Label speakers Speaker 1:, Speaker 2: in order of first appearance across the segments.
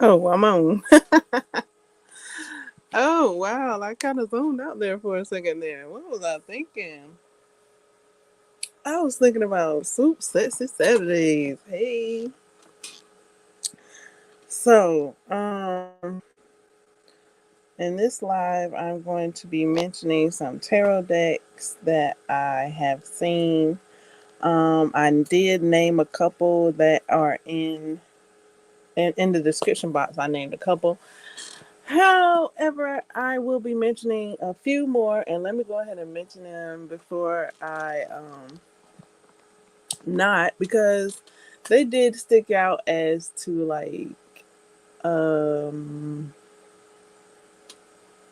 Speaker 1: Oh, I'm on. Oh, wow. I kind of zoned out there for a second there. What was I thinking? I was thinking about Soup Sexy Saturdays. Hey. So, in this live, I'm going to be mentioning some tarot decks that I have seen. I did name a couple that are in the description box. I named a couple. However, I will be mentioning a few more, and let me go ahead and mention them before I not, because they did stick out as to like um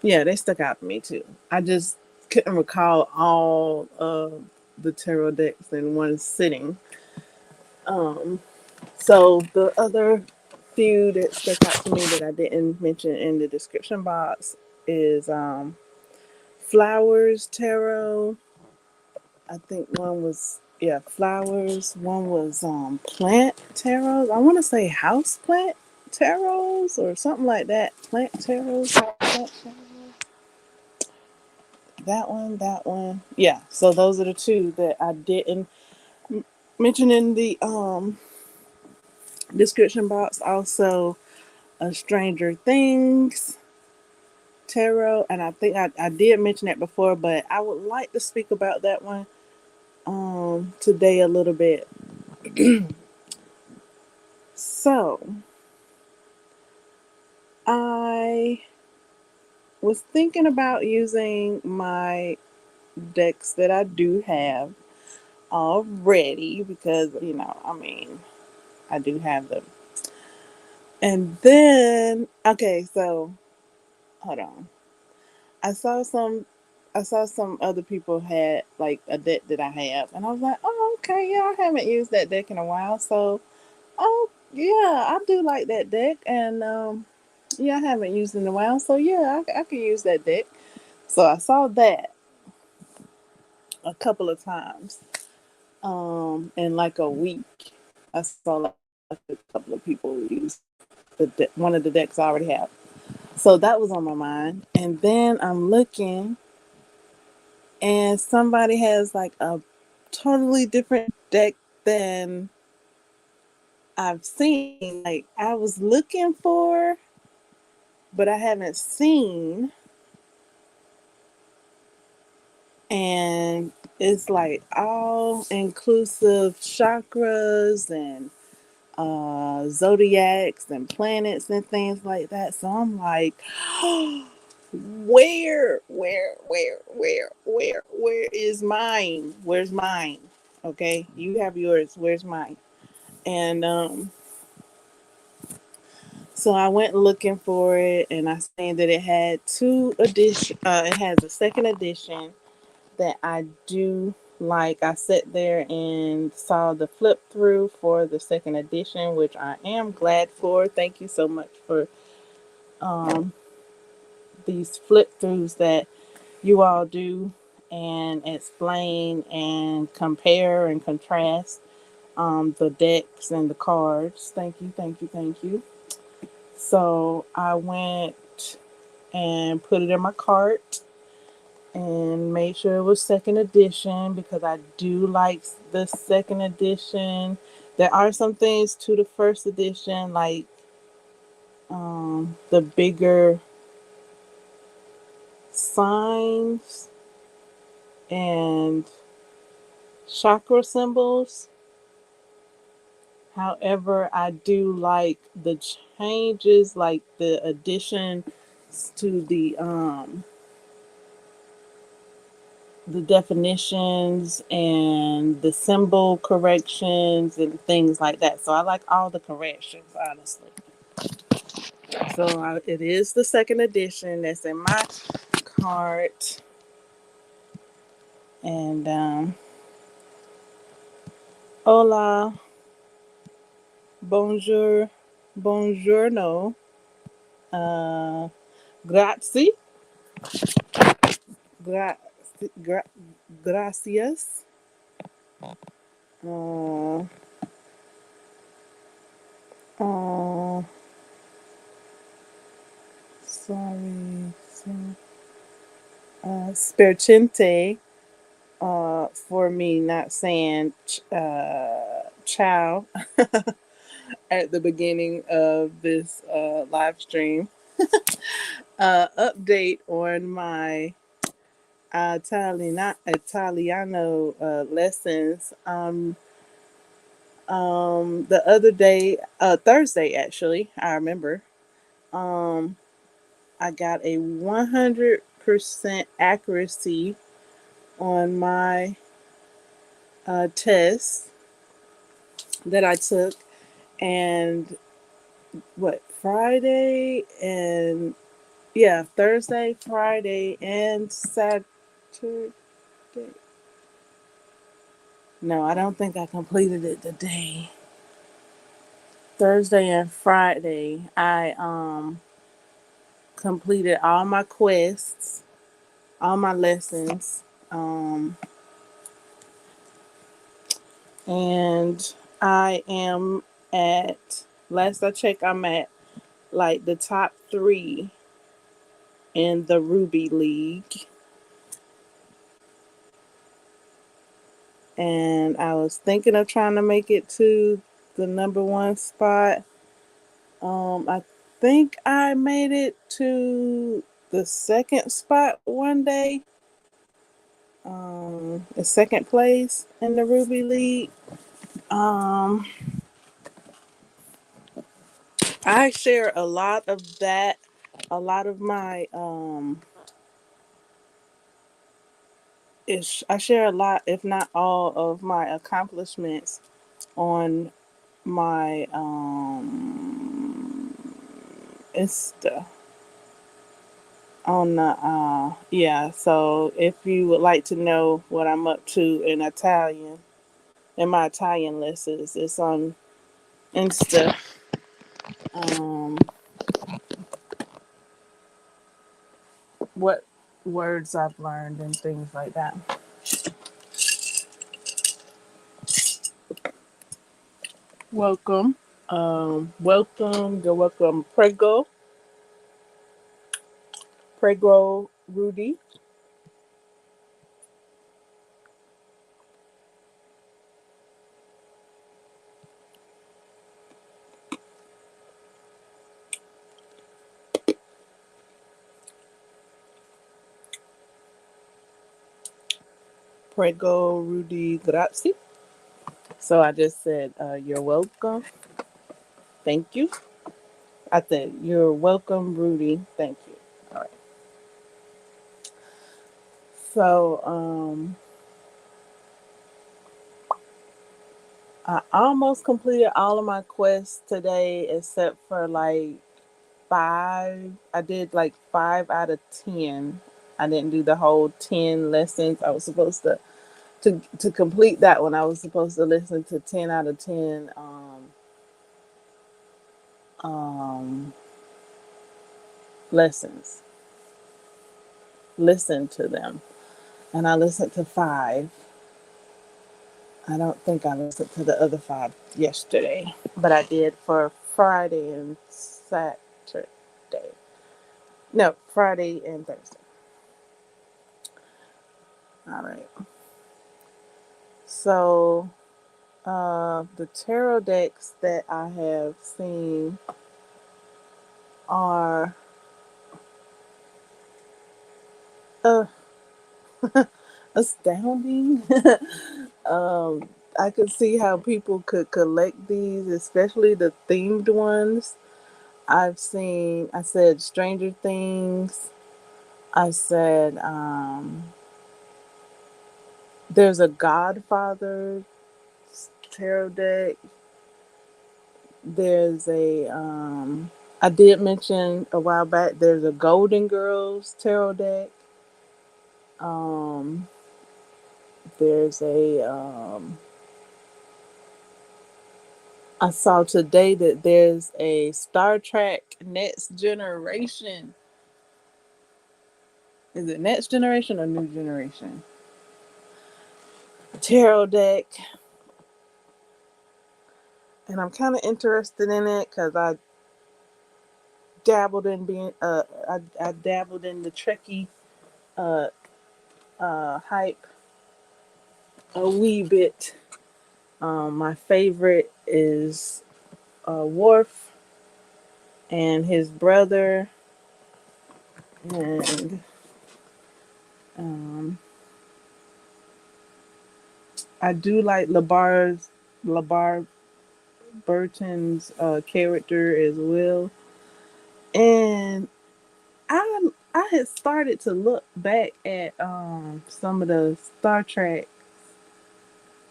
Speaker 1: yeah, they stuck out to me too. I just couldn't recall all of the tarot decks in one sitting. Um, so the other few that stuck out to me that I didn't mention in the description box is Flowers Tarot. I think one was Flowers. One was Plant Tarots. I want to say House Plant Tarots or something like that. Plant Tarots. Plant Tarot. That one. Yeah. So those are the two that I didn't mention in the description box. Also, a Stranger Things tarot, and I think I did mention that before, but I would like to speak about that one today a little bit. So I was thinking about using my decks that I do have already because I mean I do have them. And then okay, so hold on. I saw some I saw some other people had like a deck that I have, and I was like, oh, okay, yeah, I haven't used that deck in a while, so oh yeah, I do like that deck, and yeah, I haven't used it in a while, so yeah, I can use that deck. So I saw that a couple of times, in like a week. I saw like a couple of people use one of the decks I already have. So that was on my mind, and then I'm looking and somebody has like a totally different deck than I've seen. Like I was looking for, but I haven't seen. And it's like all inclusive chakras and zodiacs and planets and things like that. So I'm like, where is mine? Where's mine? Okay, you have yours. Where's mine? And so I went looking for it, and I seen that it had two edition. It has a second edition that I do like. I sat there and saw the flip through for the second edition, which I am glad for. Thank you so much for um, these flip throughs that you all do and explain and compare and contrast the decks and the cards. Thank you, thank you, thank you. So I went and put it in my cart and made sure it was second edition because I do like the second edition. There are some things to the first edition, like the bigger signs and chakra symbols. However, I do like the changes, like the addition to the definitions and the symbol corrections and things like that. So I like all the corrections, honestly. So it is the second edition that's in my cart. And hola, bonjour, buongiorno, uh, grazie. Gra- gra- gracias. Uh, uh, sorry. Sperchente. For me not saying ciao at the beginning of this live stream. Update on my Italiano lessons. The other day, Thursday actually, I remember. Um, I got a 100% accuracy on my test that I took, and what Friday and yeah, Thursday, Friday, and Saturday. No, I don't think I completed it today. Thursday and Friday, I completed all my quests, all my lessons, and I am at last I checked, I'm at like the top three in the Ruby League. And I was thinking of trying to make it to the number one spot. I think I made it to the second spot one day. The second place in the Ruby League. Um, I share a lot of that. A lot of my I share a lot, if not all, of my accomplishments on my Insta. On the yeah, so if you would like to know what I'm up to in Italian, in my Italian lessons, it's on Insta. Um, what words I've learned and things like that. Welcome. You're welcome. Prego, Rudy. Prego, Rudy, grazie. So I just said, you're welcome. Thank you. I said, you're welcome, Rudy. Thank you. All right. So, I almost completed all of my quests today except for like five. I did like 5 out of 10. I didn't do the whole 10 lessons. I was supposed to complete that one. I was supposed to listen to 10 out of 10 um lessons. Listen to them. And I listened to five. I don't think I listened to the other five yesterday, but I did for Friday and Saturday. No, Friday and Thursday. All right. So, the tarot decks that I have seen are uh, astounding. um, I could see how people could collect these, especially the themed ones. I said Stranger Things. I said, there's a Godfather tarot deck. There's I did mention a while back, there's a Golden Girls tarot deck. Um, there's I saw today that there's a Star Trek Next Generation Is it next generation or new generation? Tarot deck. And I'm kind of interested in it because I dabbled in the Trekkie uh, hype a wee bit. My favorite is Worf and his brother, and um, I do like Labar Burton's character as well. And I had started to look back at some of the Star Trek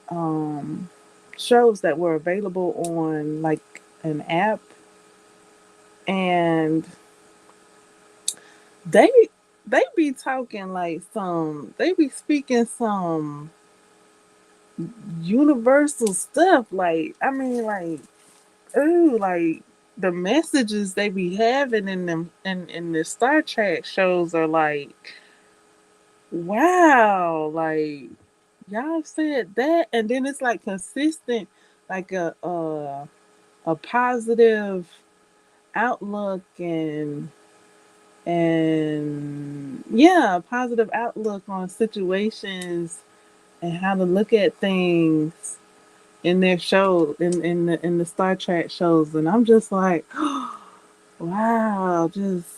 Speaker 1: um shows that were available on like an app, and they they be talking like they be speaking some universal stuff, like I mean like ooh, like the messages they be having in them in the Star Trek shows are like wow, like y'all said that, and then it's like consistent, like a positive outlook, and yeah, a positive outlook on situations and how to look at things in their show in the Star Trek shows, and I'm just like, wow, just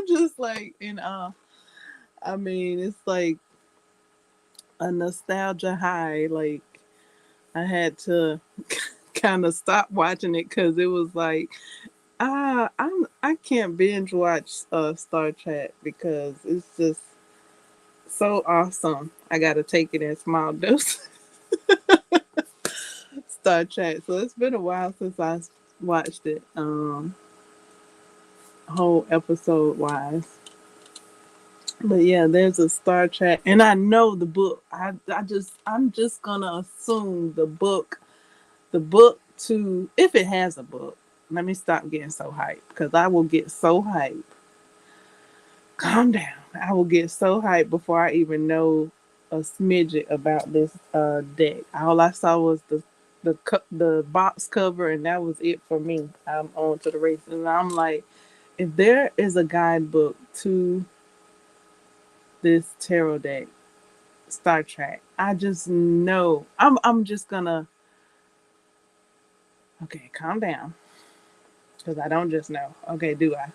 Speaker 1: just like I mean, it's like a nostalgia high. Like I had to kind of stop watching it because it was like I can't binge watch Star Trek because it's just so awesome. I gotta take it in small doses. Star Trek. So it's been a while since I watched it, whole episode wise. But yeah, there's a Star Trek, and I know the book. I'm just gonna assume the book to if it has a book. Let me stop getting so hyped because I will get so hyped. Calm down. I will get so hyped before I even know a smidget about this deck. All I saw was the box cover, and that was it for me. I'm on to the race, and I'm like, if there is a guidebook to this tarot deck, Star Trek, I just know I'm just gonna okay, calm down because I don't just know. Okay, do I?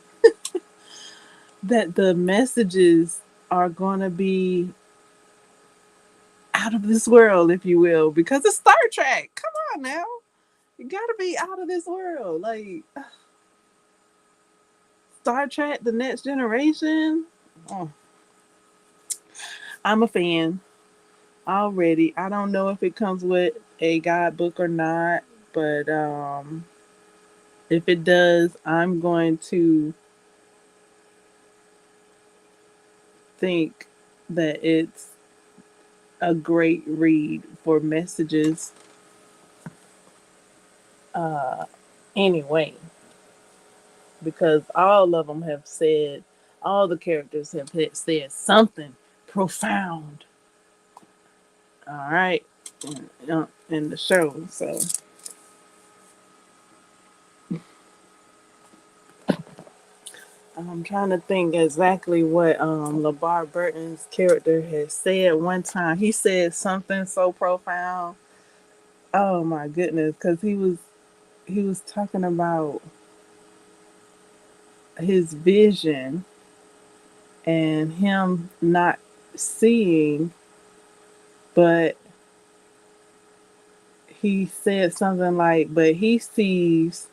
Speaker 1: That the messages are gonna be out of this world, if you will, because it's Star Trek. Come on now. You gotta be out of this world. Like Star Trek, The Next Generation. Oh, I'm a fan already. I don't know if it comes with a guidebook or not, but if it does, I'm going to think that it's a great read for messages anyway, because all of them have said, all the characters have said something profound. All right, in the show. So I'm trying to think exactly what LeVar Burton's character has said one time. He said something so profound. Oh my goodness, because he was talking about his vision and him not seeing, but he said something like, but he sees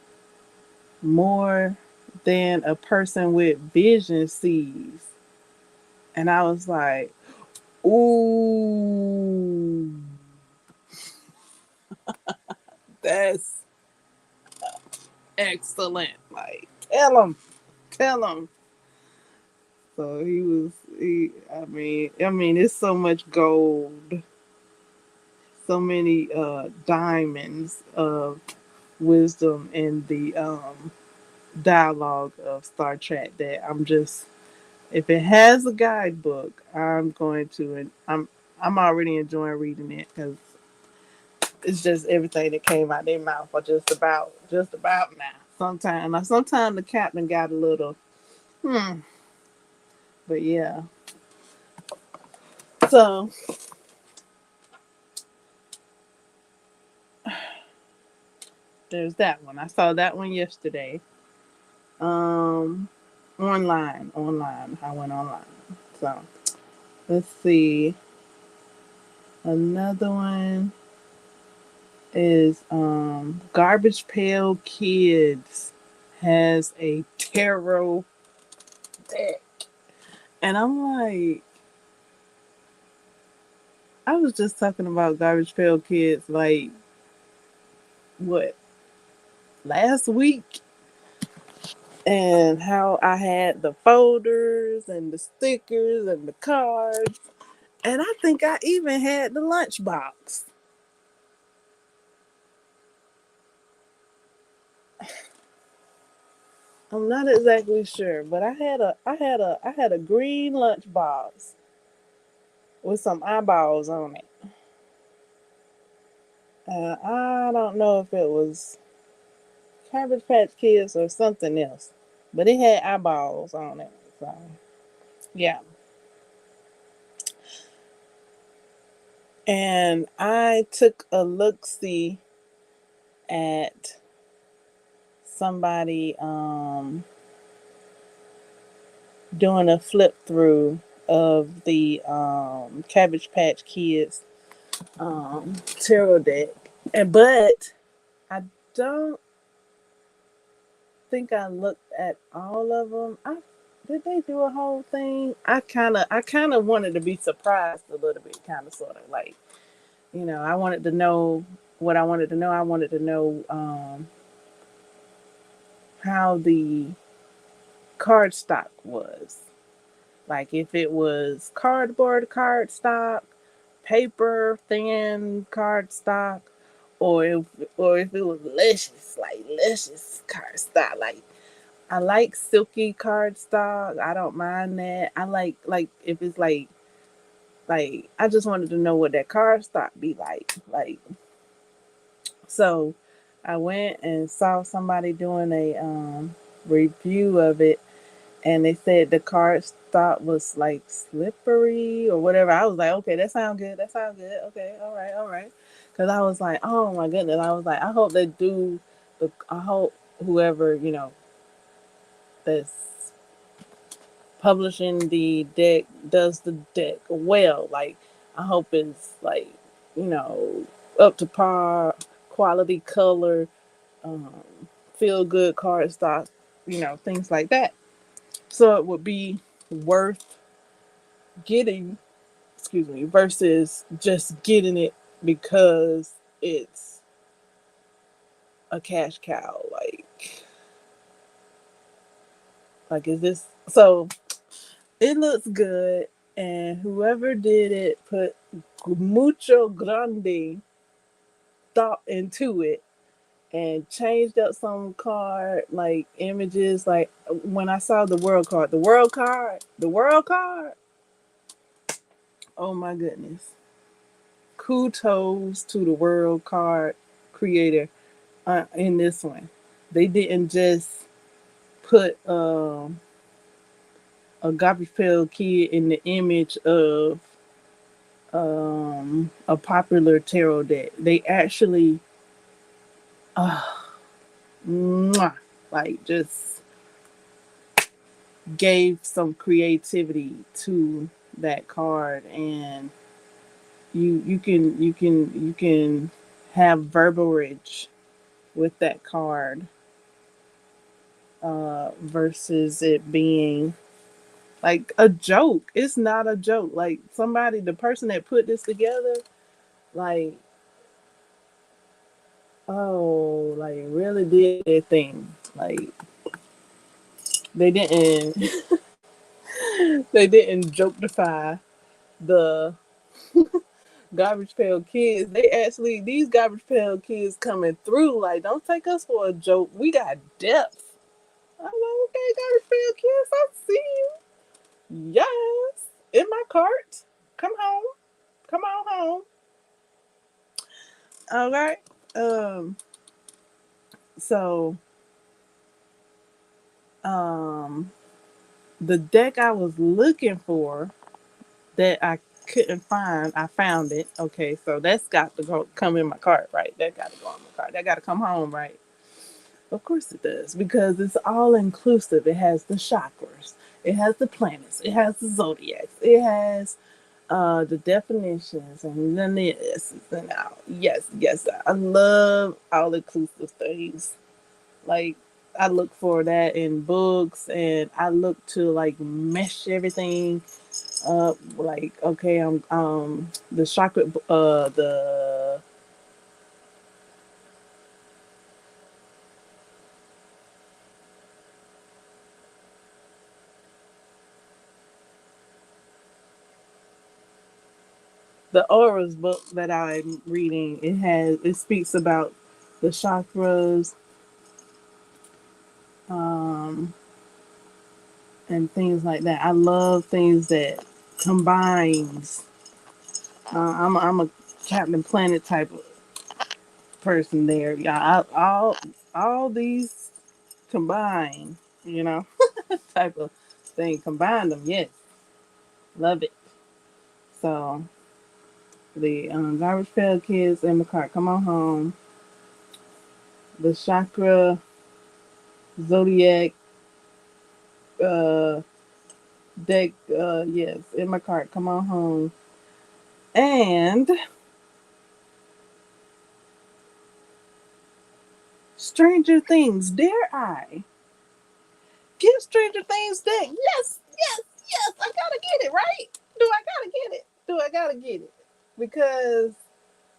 Speaker 1: more than a person with vision sees. And I was like, ooh, that's excellent. Like, tell him. So I mean, it's so much gold, so many diamonds of wisdom in the dialogue of Star Trek that I'm just, if it has a guidebook, I'm going to, and I'm already enjoying reading it because it's just everything that came out their mouth or just about now. Sometimes the captain got a little but yeah. So there's that one. I saw that one yesterday. Um, online. I went online. So let's see. Another one is Garbage Pail Kids has a tarot deck. And I'm like, I was just talking about Garbage Pail Kids like what, last week, and how I had the folders and the stickers and the cards. And I think I even had the lunchbox. I'm not exactly sure, but I had a green lunchbox with some eyeballs on it. I don't know if it was Cabbage Patch Kids or something else, but it had eyeballs on it. So yeah, and I took a look see at somebody doing a flip through of the Cabbage Patch Kids tarot deck, but I don't think I looked at all of them. Did they do a whole thing? I kind of wanted to be surprised a little bit, kind of sort of like, I wanted to know what I wanted to know. I wanted to know how the card stock was. Like if it was cardboard card stock, paper thin card stock, or if it was luscious card stock. Like I like silky card stock. I don't mind that. I like if it's like I just wanted to know what that card stock be like. Like so I went and saw somebody doing a review of it, and they said the card stock was like slippery or whatever. I was like, okay, that sounds good. That sounds good. Okay, all right, all right. Because I was like, oh my goodness. I was like, I hope they do. I hope whoever that's publishing the deck does the deck well. Like, I hope it's like you know up to par, quality color, um, feel good card stock. Things like that. So it would be worth getting, excuse me, versus just getting it because it's a cash cow. Like is this so? It looks good, and whoever did it put mucho grande thought into it and changed up some card like images. Like when I saw the world card. Oh my goodness! Kudos to the world card creator in this one. They didn't just put a garbage pail kid in the image of a popular tarot deck. They actually, uh, mwah, like just gave some creativity to that card, and you can have verbiage with that card versus it being like a joke. It's not a joke. Like the person that put this together, like, oh, like really did their thing. Like they didn't, they didn't jokify the garbage pail kids. These garbage pail kids coming through. Like, don't take us for a joke. We got depth. Okay, garbage pail kids, I see you. Yes, in my cart. Come home. Come on home. All right. Um. So, um, the deck I was looking for that I couldn't find, I found it. Okay, so that's got to go come in my cart, right? That got to go in my cart. That got to come home, right? Of course it does, because it's all inclusive. It has the chakras, it has the planets, it has the zodiacs, it has the definitions and then this and out. Yes, yes, I love all inclusive things. Like I look for that in books, and I look to like mesh everything up. Like okay, I'm the chakra, the auras book that I'm reading. It speaks about the chakras, um, and things like that. I love things that combines. I'm a Captain Planet type of person there. Yeah, all these combine, you know, type of thing. Combine them, yes, love it. So the garbage pail kids in the car, come on home. The chakra zodiac uh deck, yes, in my cart, come on home. And Stranger Things, dare I get Stranger Things deck? Yes, yes, yes. I gotta get it, right? Do I gotta get it? Do I gotta get it? Because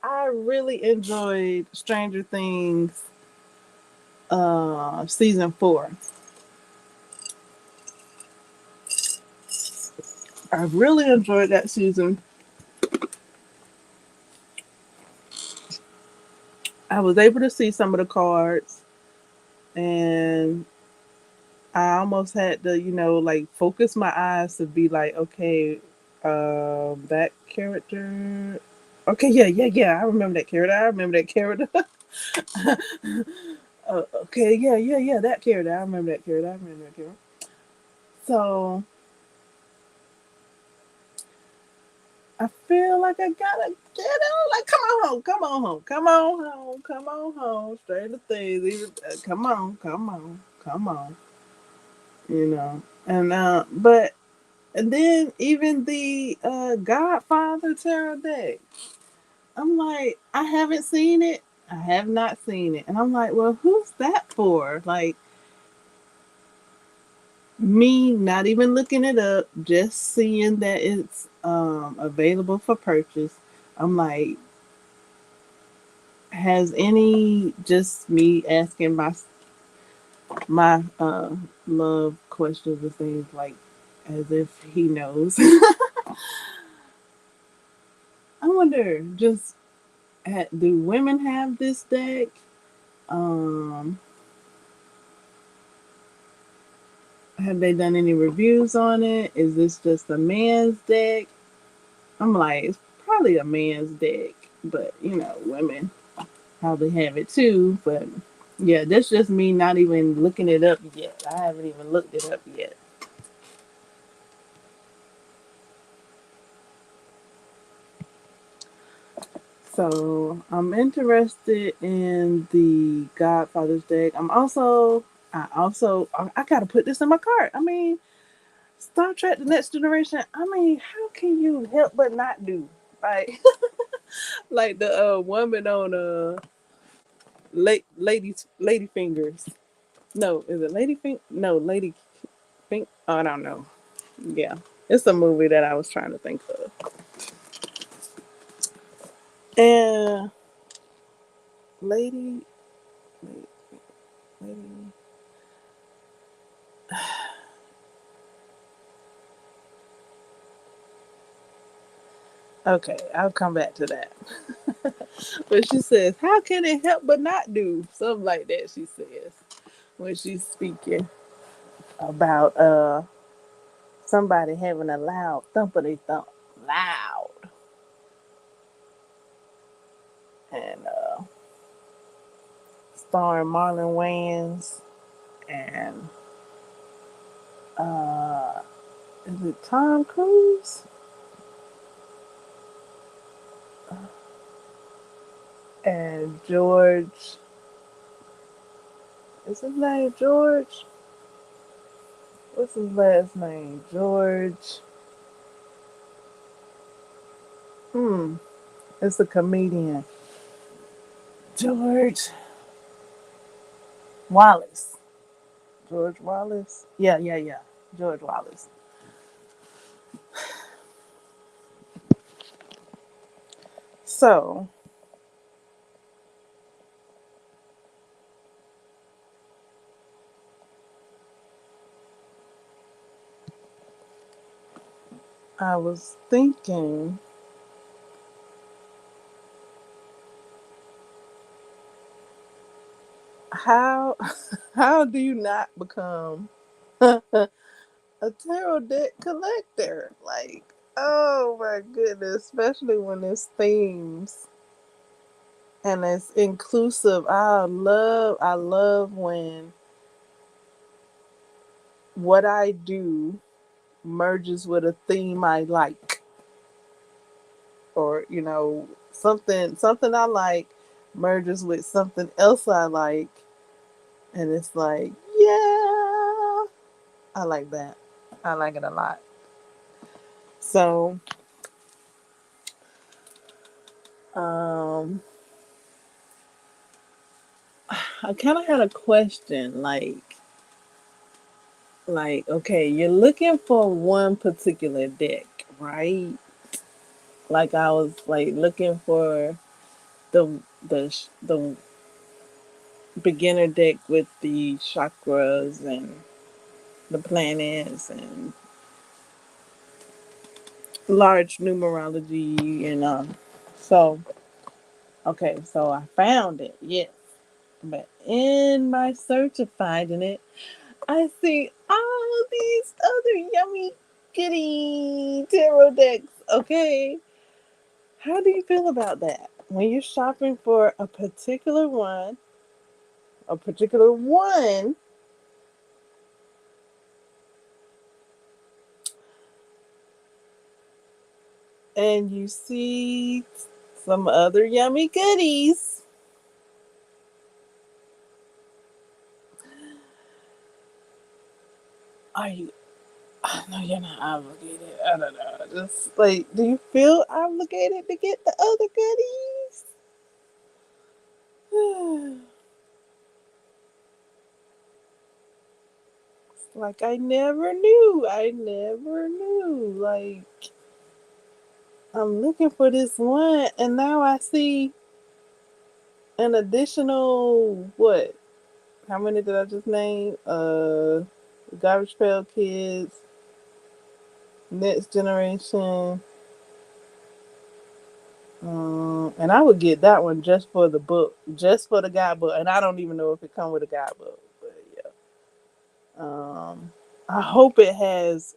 Speaker 1: I really enjoyed Stranger Things season 4. I really enjoyed that season. I was able to see some of the cards, and I almost had to, like focus my eyes to be like, okay, that character. Okay, yeah, yeah, yeah. I remember that character. I remember that character. Okay, yeah, yeah, yeah. That character. I remember that character. I remember that character. So I feel like I gotta get on. Like, come on home, come on home, come on home, come on home. Stranger Things. Even, come on, come on, come on. And but and then even the Godfather tarot deck. I'm like, I haven't seen it. I have not seen it, and I'm like, well, who's that for? Like me, not even looking it up, just seeing that it's available for purchase. I'm like, has any just me asking my love questions and things like as if he knows. I wonder, just do women have this deck? Um, have they done any reviews on it? Is this just a man's deck? I'm like, it's probably a man's deck, but women probably have it too. But yeah, that's just me not even looking it up yet. I haven't even looked it up yet. So I'm interested in the Godfather's deck. I gotta put this in my cart. I mean, Star Trek: The Next Generation. I mean, how can you help but not do like like the woman on lady fingers? No, is it lady fing? No, lady fing. Oh, I don't know. Yeah, it's a movie that I was trying to think of. And lady, lady, lady. Okay, I'll come back to that. But she says, "How can it help but not do something like that?" She says when she's speaking. about somebody having a loud thumpity thump, loud, and starring Marlon Wayans and uh, is it Tom Cruise and George? Is his name George? What's his last name? George. Hmm. It's a comedian. George Wallace. George Wallace. Yeah, yeah, yeah. George Wallace. So I was thinking, how how do you not become a tarot deck collector? Like, oh my goodness, especially when it's themes and it's inclusive. I love when what I do merges with a theme I like, or something I like merges with something else I like, and it's like, yeah, I like that. I like it a lot. So, um, I kind of had a question, okay, you're looking for one particular deck, right? Like I was like looking for the beginner deck with the chakras and the planets and large numerology and so okay, so I found it, yes. But in my search of finding it, I see all these other yummy goody tarot decks. Okay, how do you feel about that? When you're shopping for a particular one, and you see some other yummy goodies, are you? I know you're not obligated. I don't know. Just like, do you feel obligated to get the other goodies? Like, I never knew. I never knew. Like, I'm looking for this one, and now I see an additional what? How many did I just name? Garbage Pail Kids, Next Generation. And I would get that one just for the book, just for the guidebook, and I don't even know if it come with a guidebook. But yeah, I hope it has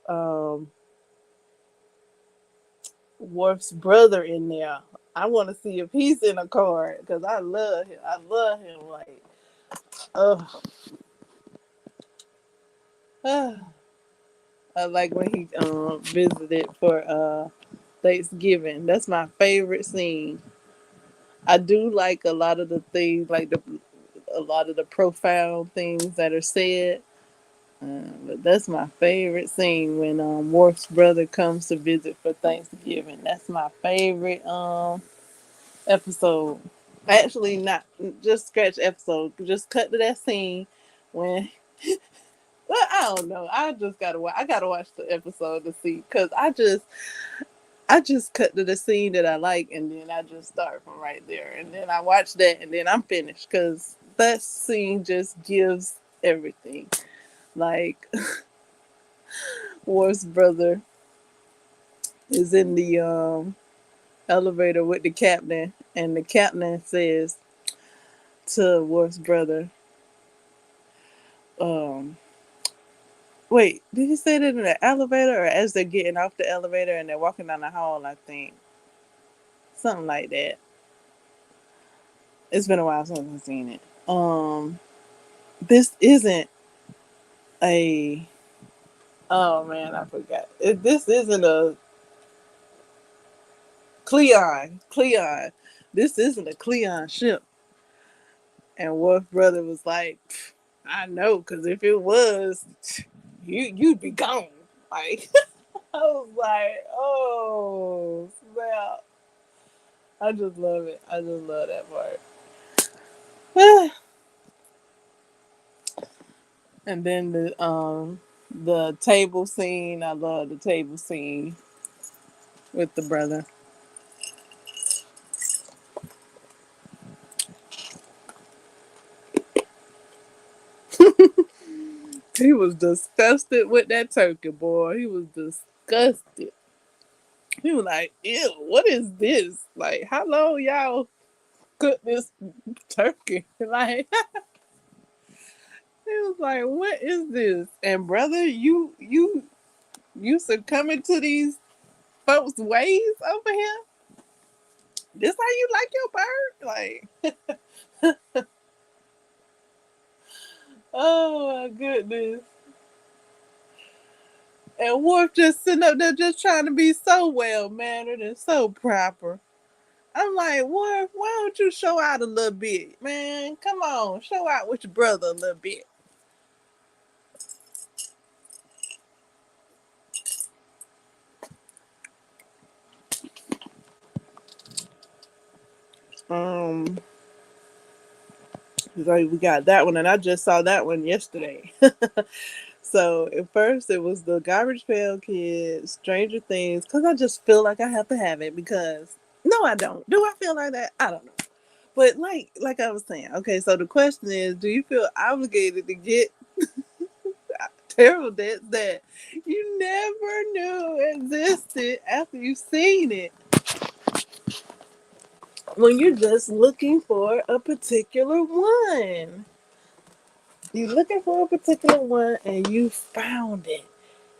Speaker 1: Worf's brother in there. I want to see if he's in a card because I love him. I love him. Like, oh, I like when he visited for Thanksgiving. That's my favorite scene. I do like a lot of the things, like a lot of the profound things that are said. But that's my favorite scene when Worf's brother comes to visit for Thanksgiving. That's my favorite episode. Actually, not just scratch episode. Just cut to that scene when. Well, I don't know. I just gotta watch. I gotta watch the episode to see because I just cut to the scene that I like, and then I just start from right there, and then I watch that, and then I'm finished because that scene just gives everything. Like Worf's brother is in the elevator with the captain, and the captain says to Worf's brother, um, Wait, did he say that in the elevator or as they're getting off the elevator and they're walking down the hall? I think something like that. It's been a while since I've seen it. This isn't a. Oh man, I forgot. This isn't a Cleon. Cleon. This isn't a Cleon ship. And Wolf brother was like, I know, because if it was, you'd be gone. Like I was like, oh snap. I just love it. I just love that part. And then the table scene. I love the table scene with the brother. He was disgusted with that turkey, boy. He was disgusted. He was like, ew, what is this? Like, how long y'all cook this turkey? Like, he was like, what is this? And brother, you succumbing to these folks' ways over here? This how you like your bird? Like, oh my goodness. And Worf just sitting up there just trying to be so well mannered and so proper. I'm like, Worf, why don't you show out a little bit, man? Come on, show out with your brother a little bit. Um, so we got that one, and I just saw that one yesterday. So at first it was the Garbage Pail Kids, Stranger Things, because I just feel like I have to have it because no, I don't. Do I feel like that? I don't know. But like I was saying, okay, so the question is, do you feel obligated to get terrible debts that you never knew existed after you've seen it? When you're just looking for a particular one. You're looking for a particular one and you found it.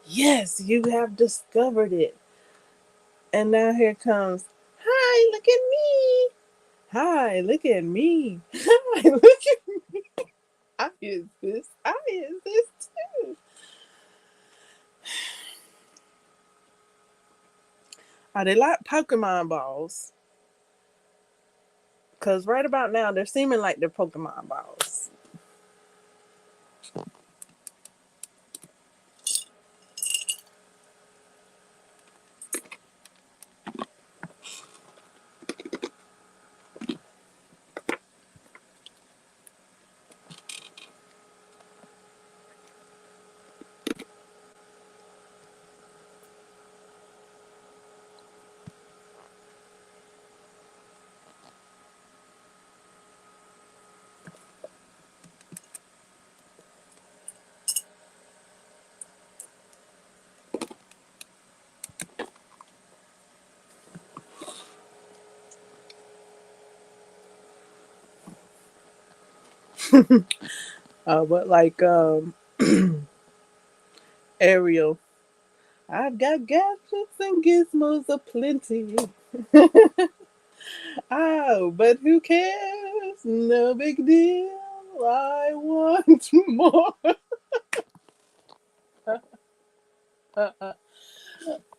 Speaker 1: Yes, you have discovered it. And now here comes, hi, look at me. Hi, look at me. Hi, look at me. I is this. I is this too. Are they like Pokemon balls? Because right about now, they're seeming like they're Pokemon balls. But like Ariel, I've got gadgets and gizmos aplenty. Oh, but who cares? No big deal. I want more.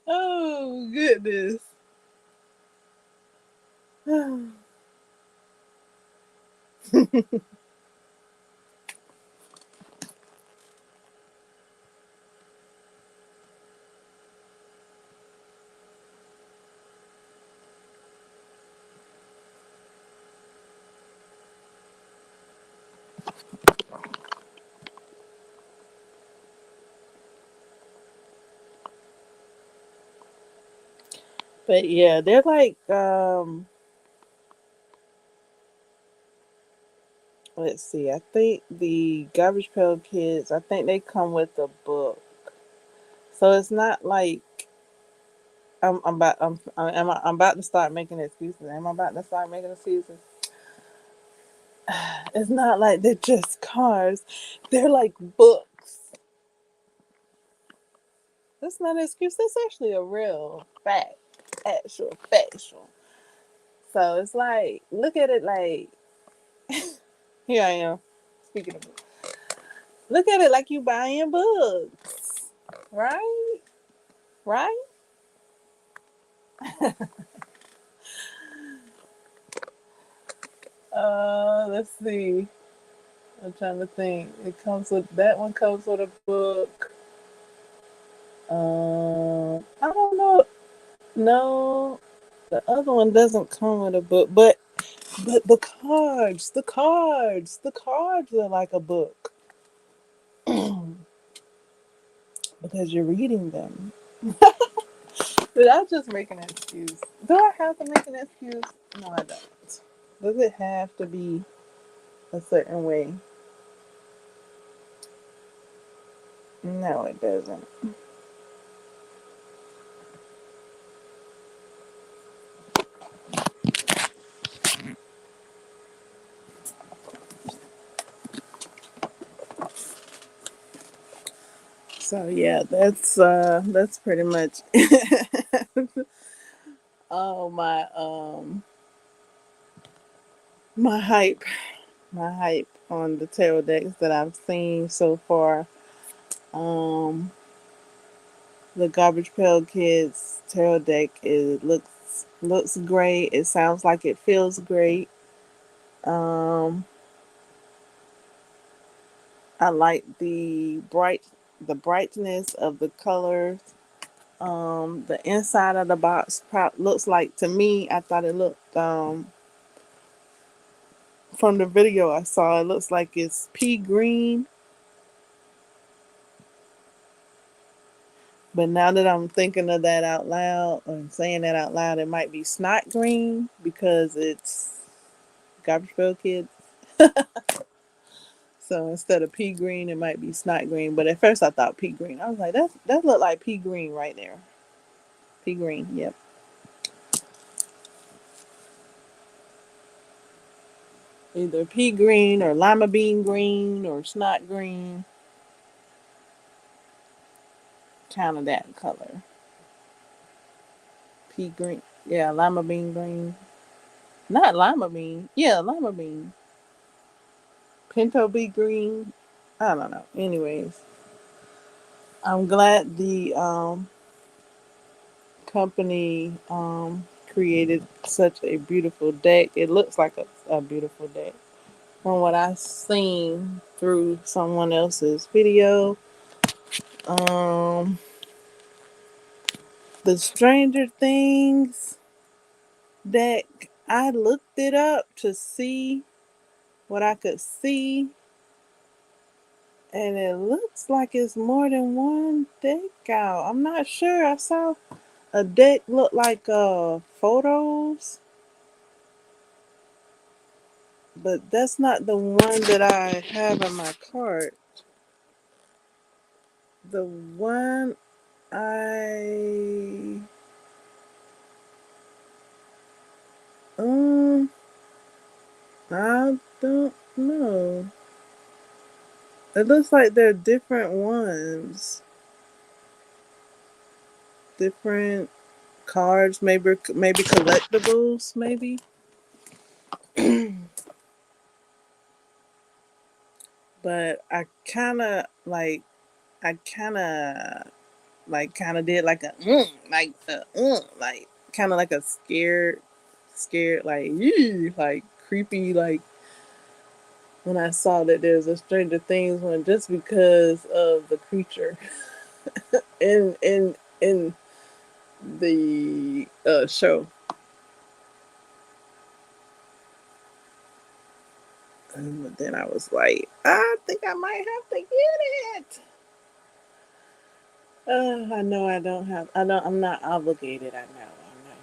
Speaker 1: Oh, goodness. But yeah, they're like, let's see, I think the Garbage Pail Kids, I think they come with a book. So it's not like I'm about to start making excuses. Am I about to start making excuses? It's not like they're just cars. They're like books. That's not an excuse. That's actually a real fact. Actual factual. So it's like, look at it like, here I am speaking of books. Look at it like you buying books, right? Right? Let's see. I'm trying to think. It comes with that one comes with a book. I don't know. No, the other one doesn't come with a book, but the cards are like a book because you're reading them. Did I just make an excuse? Do I have to make an excuse? No, I don't. Does it have to be a certain way? No, it doesn't. So yeah, that's pretty much all my hype my hype on the tarot decks that I've seen so far. Um, the Garbage Pail Kids tarot deck looks great. It sounds like it feels great. Um, I like the brightness of the colors. The inside of the box looks like, to me, I thought it looked from the video I saw, it looks like it's pea green. But now that I'm thinking of that out loud, or saying that out loud, it might be snot green because it's Garbage Pail Kids. So instead of pea green, it might be snot green. But at first I thought pea green. I was like, that looked like pea green right there. Pea green, yep. Either pea green or lima bean green or snot green. Kind of that color. Pea green. Yeah, lima bean green. Not lima bean. Yeah, lima bean. Pinto bean green. I don't know. Anyways, I'm glad the company created such a beautiful deck. It looks like a beautiful deck from what I've seen through someone else's video. Um, the Stranger Things deck, I looked it up to see what I could see, and it looks like it's more than one deck out. I'm not sure. I saw a deck look like photos, but that's not the one that I have in my cart. The one I um I don't know. It looks like they're different ones, different cards, maybe collectibles, maybe. But I kind of did like like kind of like a scared like like creepy like when I saw that there's a Stranger Things one just because of the creature in the show. But then I was like, I think I might have to get it. I know I don't have. I don't. I'm not obligated. I know. I know.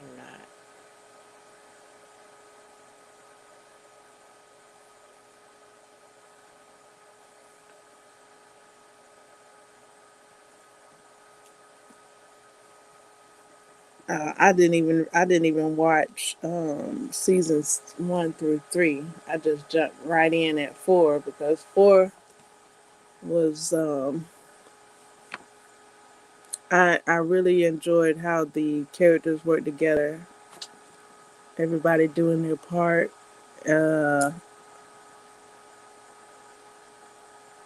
Speaker 1: I'm not. I didn't even watch seasons 1 through 3. I just jumped right in at 4 because 4 was I really enjoyed how the characters worked together. Everybody doing their part, uh,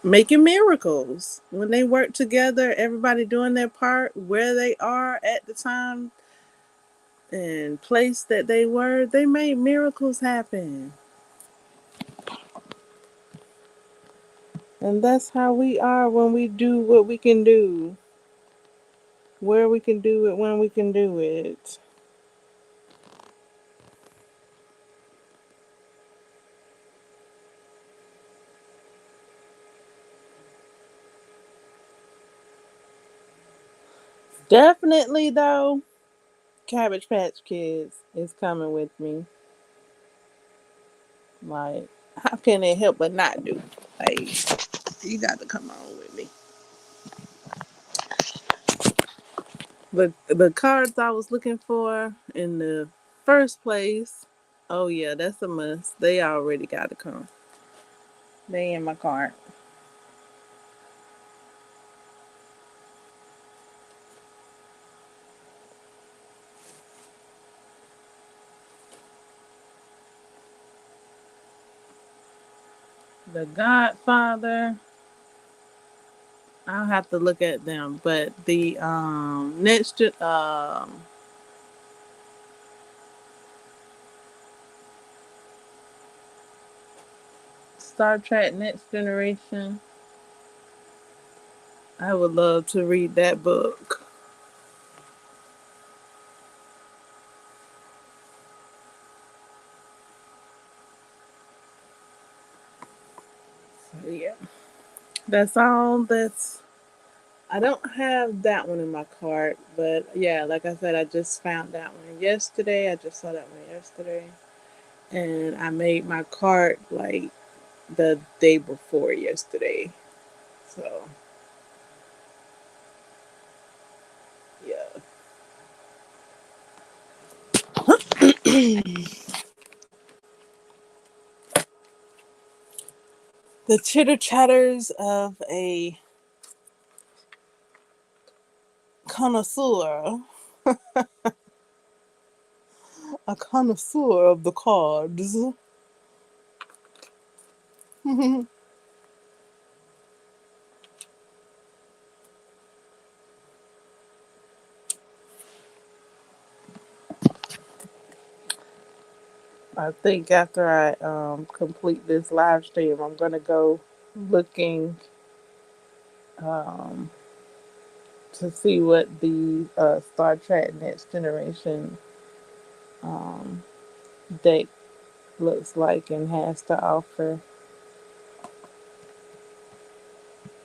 Speaker 1: making miracles when they work together. Everybody doing their part where they are at the time and place that they were. They made miracles happen, and that's how we are when we do what we can do, where we can do it, when we can do it. Definitely though, Cabbage Patch Kids is coming with me. Like, how can it help but not do? Like, you got to come on with me. But the cards I was looking for in the first place, oh yeah, that's a must. They already got to come. They in my cart. The Godfather, I'll have to look at them. But the Star Trek Next Generation, I would love to read that book. So yeah, that's all. That's I don't have that one in my cart, but yeah, like I said, I just found that one yesterday. I just saw that one yesterday, and I made my cart like the day before yesterday. So yeah, the chitter chatters of connoisseur, a connoisseur of the cards. I think after I complete this live stream, I'm gonna go looking um, to see what the Star Trek Next Generation um, deck looks like and has to offer.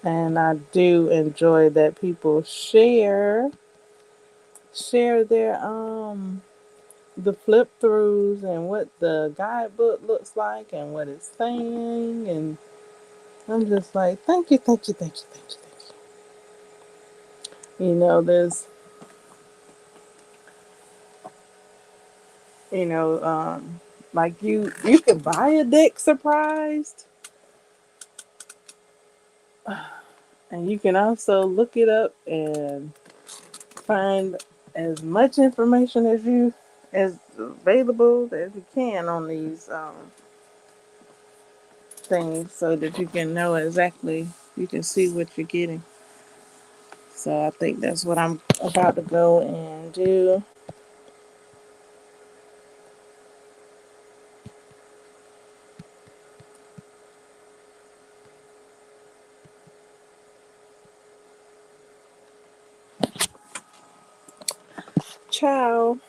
Speaker 1: And I do enjoy that people share their the flip throughs and what the guidebook looks like and what it's saying, and I'm just like, thank you, thank you, thank you, thank you, thank you. There's you know, like you can buy a deck surprised, and you can also look it up and find as much information as available as you can on these things so that you can know exactly, you can see what you're getting. So I think that's what I'm about to go and do. Ciao.